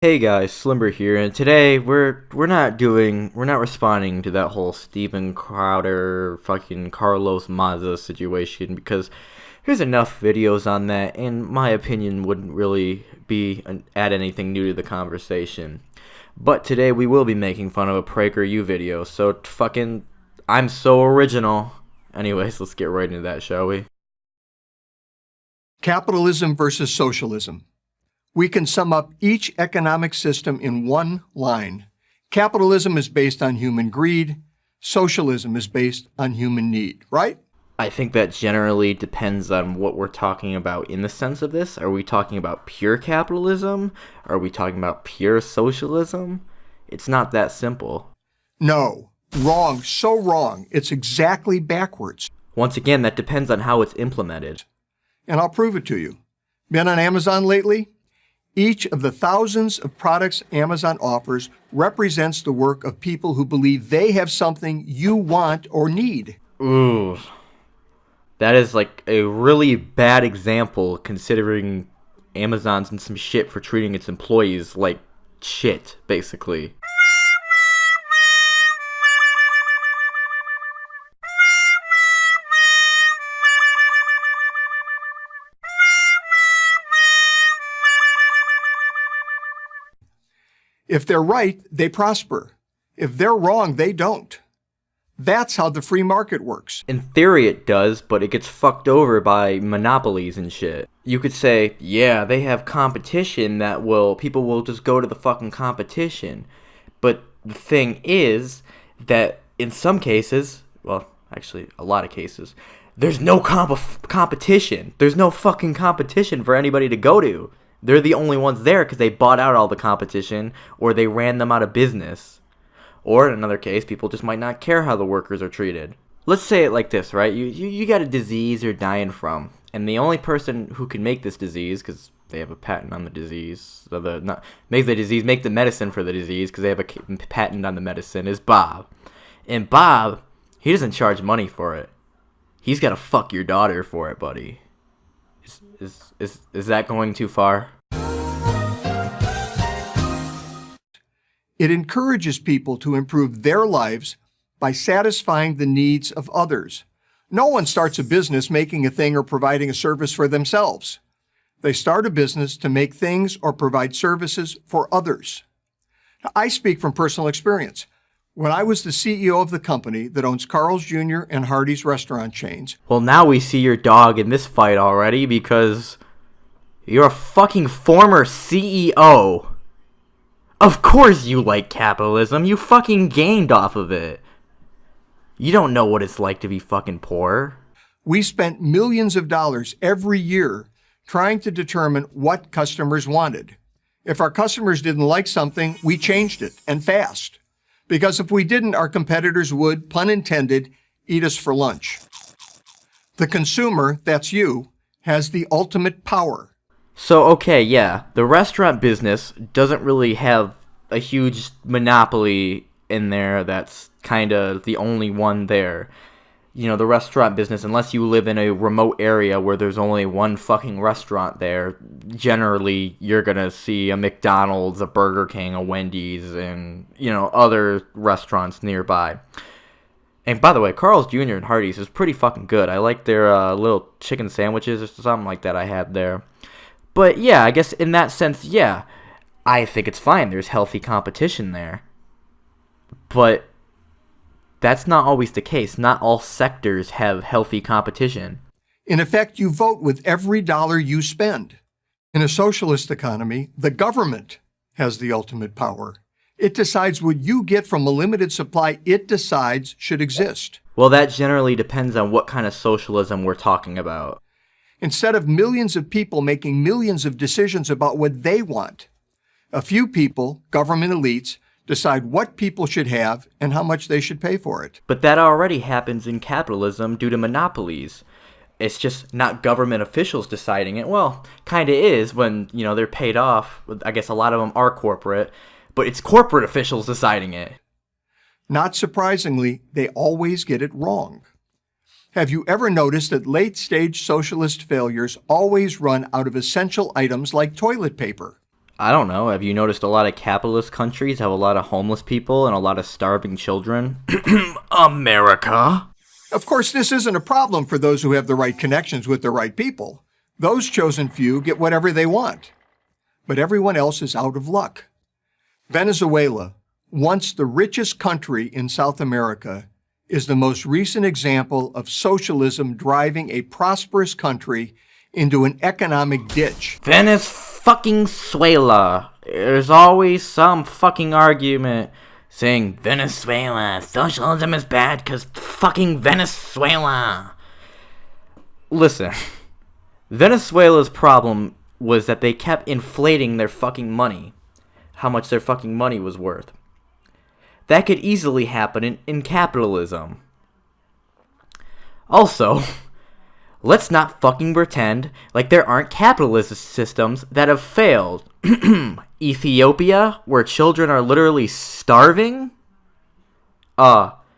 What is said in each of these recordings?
Hey guys, Slimber here, and today we're not responding to that whole Steven Crowder fucking Carlos Maza situation because there's enough videos on that, and my opinion wouldn't really add anything new to the conversation. But today we will be making fun of a PragerU video, so fucking I'm so original. Anyways, let's get right into that, shall we? Capitalism versus socialism. We can sum up each economic system in one line. Capitalism is based on human greed. Socialism is based on human need, right? I think that generally depends on what we're talking about in the sense of this. Are we talking about pure capitalism? Are we talking about pure socialism? It's not that simple. No. Wrong. So wrong. It's exactly backwards. Once again, that depends on how it's implemented. And I'll prove it to you. Been on Amazon lately? Each of the thousands of products Amazon offers represents the work of people who believe they have something you want or need. Ooh. That is like a really bad example considering Amazon's in some shit for treating its employees like shit, basically. If they're right, they prosper. If they're wrong, they don't. That's how the free market works. In theory it does, but it gets fucked over by monopolies and shit. You could say, yeah, they have competition people will just go to the fucking competition. But the thing is that in some cases, well, actually a lot of cases, there's no competition. There's no fucking competition for anybody to go to. They're the only ones there because they bought out all the competition or they ran them out of business. Or in another case, people just might not care how the workers are treated. Let's say it like this, right? You got a disease you're dying from, and the only person who can make this disease, because they have a patent on the disease, make the medicine for the disease because they have a patent on the medicine, is Bob. And Bob, he doesn't charge money for it. He's got to fuck your daughter for it, buddy. Is that going too far? It encourages people to improve their lives by satisfying the needs of others. No one starts a business making a thing or providing a service for themselves. They start a business to make things or provide services for others. Now, I speak from personal experience. When I was the CEO of the company that owns Carl's Jr. and Hardee's restaurant chains. Well, now we see your dog in this fight already because you're a fucking former CEO. Of course you like capitalism. You fucking gained off of it. You don't know what it's like to be fucking poor. We spent millions of dollars every year trying to determine what customers wanted. If our customers didn't like something, we changed it, and fast. Because if we didn't, our competitors would, pun intended, eat us for lunch. The consumer, that's you, has the ultimate power. So, okay, yeah, the restaurant business doesn't really have a huge monopoly in there that's kind of the only one there. You know, the restaurant business, unless you live in a remote area where there's only one fucking restaurant there, generally you're gonna see a McDonald's, a Burger King, a Wendy's, and, you know, other restaurants nearby. And by the way, Carl's Jr. and Hardee's is pretty fucking good. I like their little chicken sandwiches or something like that I had there. But yeah, I guess in that sense, yeah, I think it's fine. There's healthy competition there. But that's not always the case. Not all sectors have healthy competition. In effect, you vote with every dollar you spend. In a socialist economy, the government has the ultimate power. It decides what you get from a limited supply it decides should exist. Well, that generally depends on what kind of socialism we're talking about. Instead of millions of people making millions of decisions about what they want, a few people, government elites, decide what people should have and how much they should pay for it. But that already happens in capitalism due to monopolies. It's just not government officials deciding it. Well, kind of is when, you know, they're paid off. I guess a lot of them are corporate, but it's corporate officials deciding it. Not surprisingly, they always get it wrong. Have you ever noticed that late-stage socialist failures always run out of essential items like toilet paper? I don't know. Have you noticed a lot of capitalist countries have a lot of homeless people and a lot of starving children? America. Of course, this isn't a problem for those who have the right connections with the right people. Those chosen few get whatever they want. But everyone else is out of luck. Venezuela, once the richest country in South America, is the most recent example of socialism driving a prosperous country into an economic ditch. Venezuela. There's always some fucking argument saying Venezuela, socialism is bad because fucking Venezuela. Listen, Venezuela's problem was that they kept inflating their fucking money, how much their fucking money was worth. That could easily happen in capitalism. Also, let's not fucking pretend like there aren't capitalist systems that have failed. Ethiopia, where children are literally starving?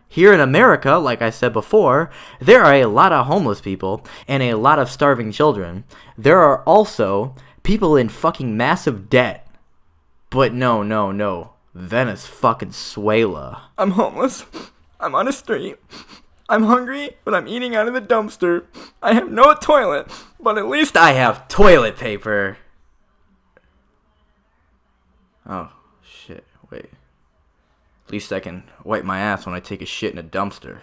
Here in America, like I said before, there are a lot of homeless people and a lot of starving children. There are also people in fucking massive debt. But no. Venezuela. I'm homeless. I'm on a street. I'm hungry, but I'm eating out of the dumpster. I have no toilet, but at least I have toilet paper. Oh, shit, wait. At least I can wipe my ass when I take a shit in a dumpster.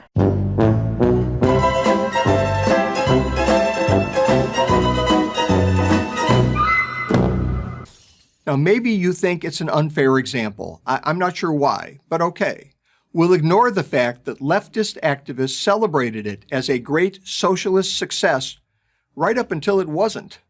Now, maybe you think it's an unfair example. I'm not sure why, but okay. We'll ignore the fact that leftist activists celebrated it as a great socialist success right up until it wasn't.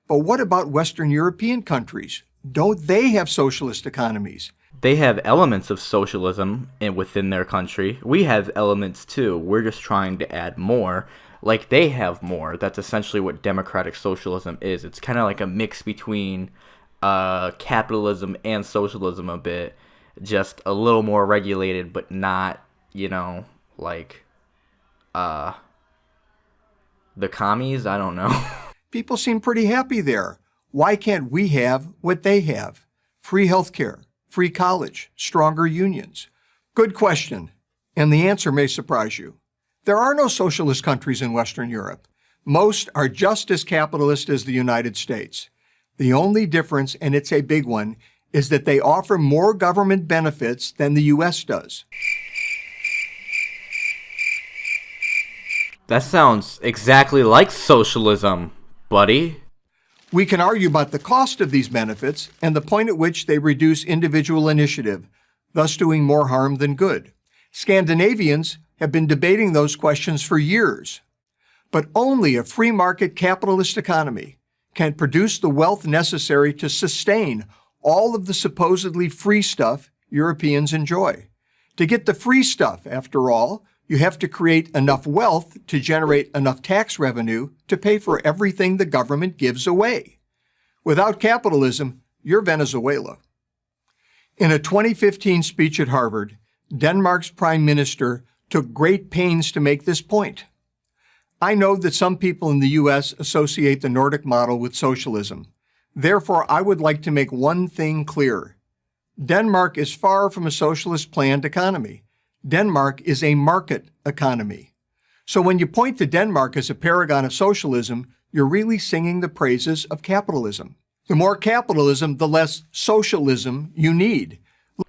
But what about Western European countries? Don't they have socialist economies? They have elements of socialism within their country. We have elements too. We're just trying to add more. Like they have more. That's essentially what democratic socialism is. It's kind of like a mix between capitalism and socialism a bit. Just a little more regulated, but not, like the commies? I don't know. People seem pretty happy there. Why can't we have what they have? Free healthcare, free college, stronger unions. Good question, and the answer may surprise you. There are no socialist countries in Western Europe. Most are just as capitalist as the United States. The only difference, and it's a big one, is that they offer more government benefits than the U.S. does. That sounds exactly like socialism, buddy. We can argue about the cost of these benefits and the point at which they reduce individual initiative, thus doing more harm than good. Scandinavians have been debating those questions for years. But only a free market capitalist economy can produce the wealth necessary to sustain all of the supposedly free stuff Europeans enjoy. To get the free stuff, after all, you have to create enough wealth to generate enough tax revenue to pay for everything the government gives away. Without capitalism, you're Venezuela. In a 2015 speech at Harvard, Denmark's prime minister took great pains to make this point. I know that some people in the U.S. associate the Nordic model with socialism. Therefore, I would like to make one thing clear. Denmark is far from a socialist planned economy. Denmark is a market economy. So when you point to Denmark as a paragon of socialism, you're really singing the praises of capitalism. The more capitalism, the less socialism you need.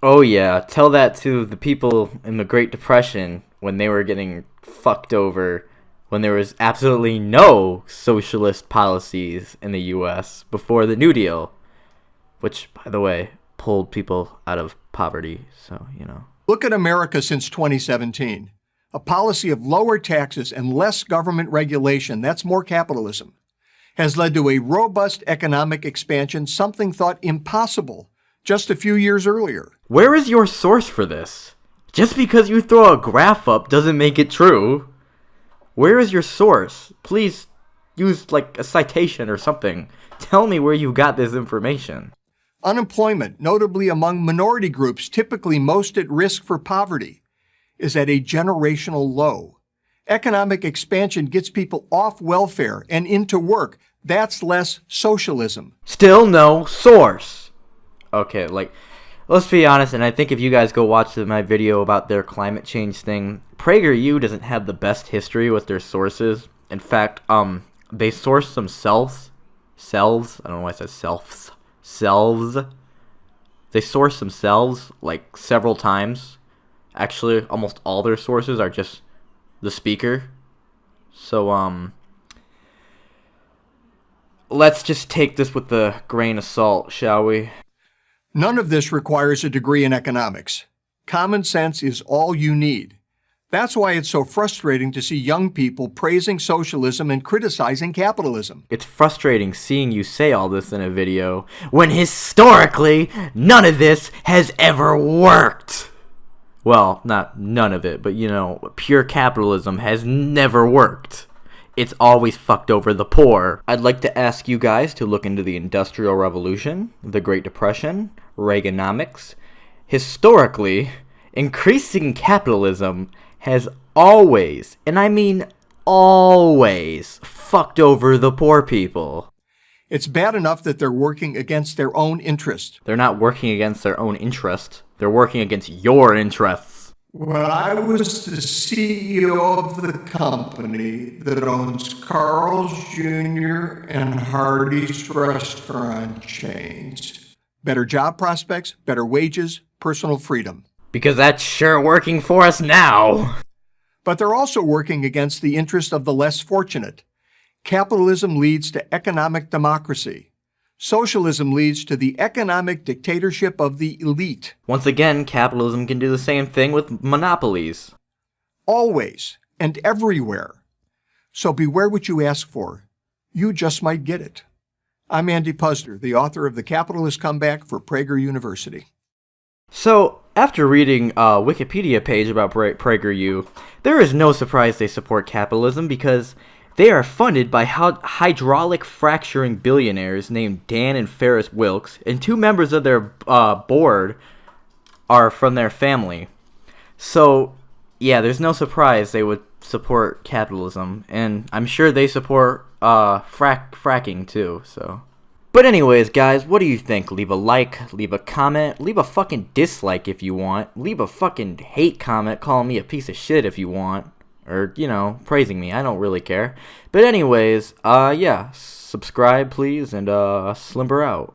Oh yeah, tell that to the people in the Great Depression when they were getting fucked over, when there was absolutely no socialist policies in the U.S. before the New Deal, which, by the way, pulled people out of poverty, so, Look at America since 2017. A policy of lower taxes and less government regulation, that's more capitalism, has led to a robust economic expansion, something thought impossible just a few years earlier. Where is your source for this? Just because you throw a graph up doesn't make it true. Where is your source? Please use like a citation or something. Tell me where you got this information. Unemployment, notably among minority groups typically most at risk for poverty, is at a generational low. Economic expansion gets people off welfare and into work. That's less socialism. Still no source. Okay, like, let's be honest, and I think if you guys go watch my video about their climate change thing, PragerU doesn't have the best history with their sources. In fact, they source themselves. Selves? I don't know why I said selves. Selves. They source themselves, like, several times. Actually, almost all their sources are just the speaker. So, let's just take this with a grain of salt, shall we? None of this requires a degree in economics. Common sense is all you need. That's why it's so frustrating to see young people praising socialism and criticizing capitalism. It's frustrating seeing you say all this in a video when historically none of this has ever worked. Well, not none of it, but you know, pure capitalism has never worked. It's always fucked over the poor. I'd like to ask you guys to look into the Industrial Revolution, the Great Depression, Reaganomics. Historically, increasing capitalism has always, and I mean always, fucked over the poor people. It's bad enough that they're working against their own interest. They're not working against their own interest. They're working against your interests. When I was the CEO of the company that owns Carl's Jr. and Hardee's restaurant chains. Better job prospects, better wages, personal freedom. Because that's sure working for us now. But they're also working against the interest of the less fortunate. Capitalism leads to economic democracy. Socialism leads to the economic dictatorship of the elite. Once again, capitalism can do the same thing with monopolies. Always and everywhere. So beware what you ask for. You just might get it. I'm Andy Puzder, the author of The Capitalist Comeback for Prager University. So, after reading a Wikipedia page about PragerU, there is no surprise they support capitalism because they are funded by hydraulic fracturing billionaires named Dan and Ferris Wilks, and 2 members of their board are from their family. So, yeah, there's no surprise they would support capitalism, and I'm sure they support fracking too, so. But anyways, guys, what do you think? Leave a like, leave a comment, leave a fucking dislike if you want, leave a fucking hate comment calling me a piece of shit if you want. Or, you know, praising me. I don't really care. But anyways, yeah. Subscribe, please, and, Slimber out.